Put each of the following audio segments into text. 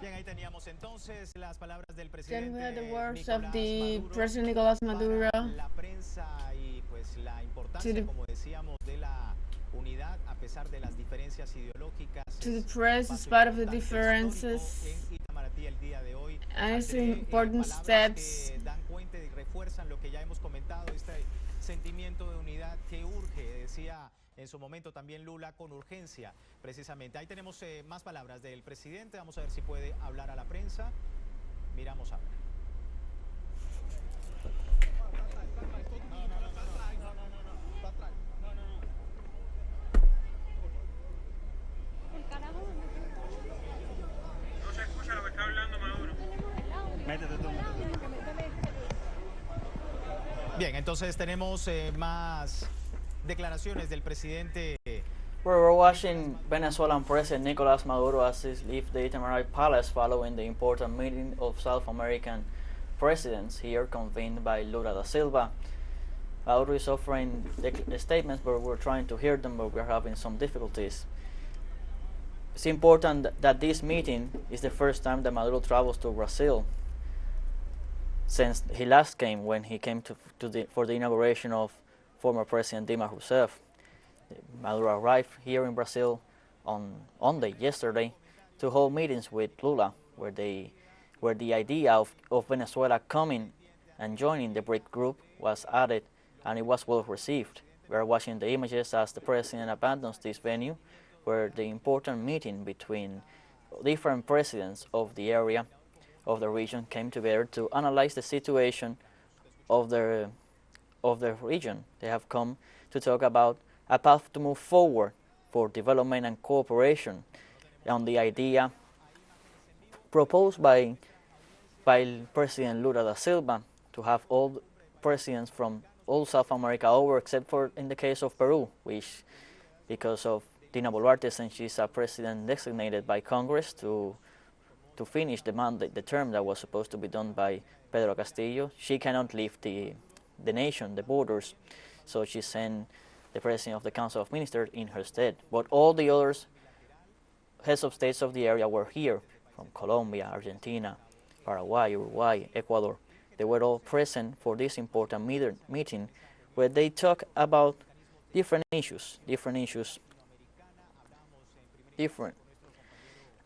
Bien, ahí teníamos entonces las palabras del Then we had the words of Nicolás the Maduro President Nicolás Maduro para la prensa y pues la importancia, como decíamos, de la unidad a pesar de las diferencias ideológicas. to the Es un press, in paso spite of the importante, histórico differences, en Itamaraty el día de hoy. and it's André, important palabras steps que dan cuenta y refuerzan lo que ya hemos comentado, este sentimiento de unidad que urge, decía en su momento también Lula, con urgencia, precisamente. Ahí tenemos más palabras del presidente. Vamos a ver si puede hablar a la prensa. Miramos ahora. No se escucha lo que está hablando Maduro. Métete tú. Bien, entonces tenemos más declaraciones del presidente. We're watching Venezuelan President Nicolás Maduro as he leaves the Itamaraty Palace following the important meeting of South American presidents here convened by Lula da Silva. Maduro is offering the statements, but we're trying to hear them, but we're having some difficulties. It's important that this meeting is the first time that Maduro travels to Brazil since he last came when he came for the inauguration of former President Dilma Rousseff. Maduro arrived here in Brazil on yesterday, to hold meetings with Lula, where the idea of Venezuela coming and joining the BRIC group was added, and it was well received. We are watching the images as the president abandons this venue, where the important meeting between different presidents of the area, of the region, came together to analyze the situation of the region. They have come to talk about a path to move forward for development and cooperation on the idea proposed by President Lula da Silva to have all presidents from all South America over, except for in the case of Peru, which, because of Dina Boluarte, since she's a president designated by Congress to finish the term that was supposed to be done by Pedro Castillo, she cannot leave the nation, the borders, so she sent the president of the Council of Ministers in her stead. But all the others heads of states of the area were here, from Colombia, Argentina, Paraguay, Uruguay, Ecuador. They were all present for this important meeting where they talk about different issues,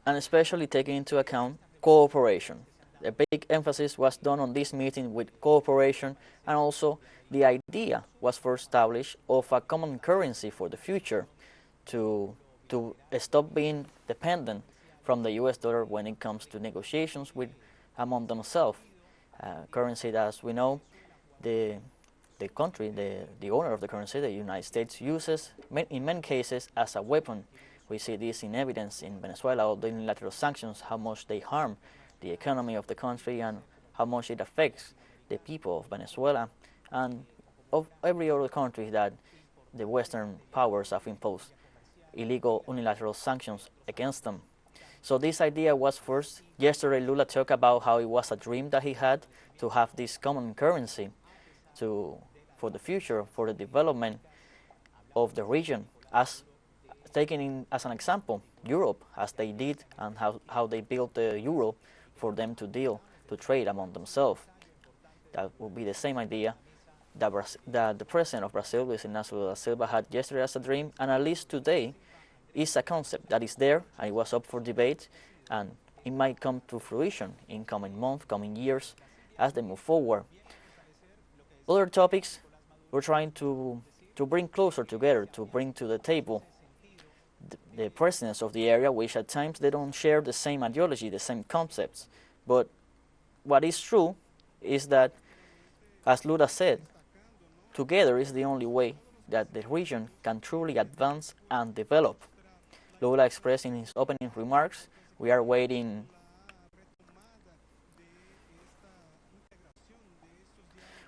and especially taking into account cooperation. A big emphasis was done on this meeting with cooperation, and also the idea was for establish of a common currency for the future to stop being dependent from the US dollar when it comes to negotiations with among themselves. Currency that, as we know, the country, the owner of the currency, the United States, uses in many cases as a weapon. We see this in evidence in Venezuela, all the unilateral sanctions, how much they harm the economy of the country and how much it affects the people of Venezuela and of every other country that the Western powers have imposed illegal unilateral sanctions against them. So this idea was first. Yesterday Lula talked about how it was a dream that he had to have this common currency for the future, for the development of the region, as taking in as an example Europe, as they did, and how they built the euro for them to trade among themselves. That would be the same idea that the president of Brazil, Luis Inácio Lula da Silva, had yesterday as a dream, and at least today is a concept that is there and it was up for debate, and it might come to fruition in coming months, coming years, as they move forward. Other topics we're trying to bring closer together, to bring to the table the presidents of the area, which at times they don't share the same ideology, the same concepts. But what is true is that, as Lula said, together is the only way that the region can truly advance and develop. Lula expressed in his opening remarks, we are waiting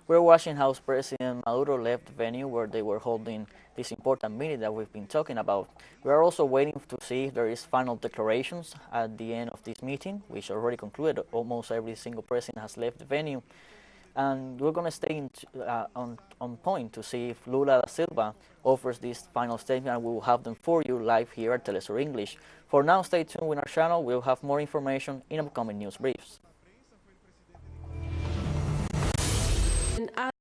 We're watching how President Maduro left the venue where they were holding this important meeting that we've been talking about. We are also waiting to see if there is final declarations at the end of this meeting, which already concluded. Almost every single president has left the venue. And we're going to stay on point to see if Lula da Silva offers this final statement, and we will have them for you live here at teleSUR English. For now, stay tuned with our channel. We'll have more information in upcoming news briefs.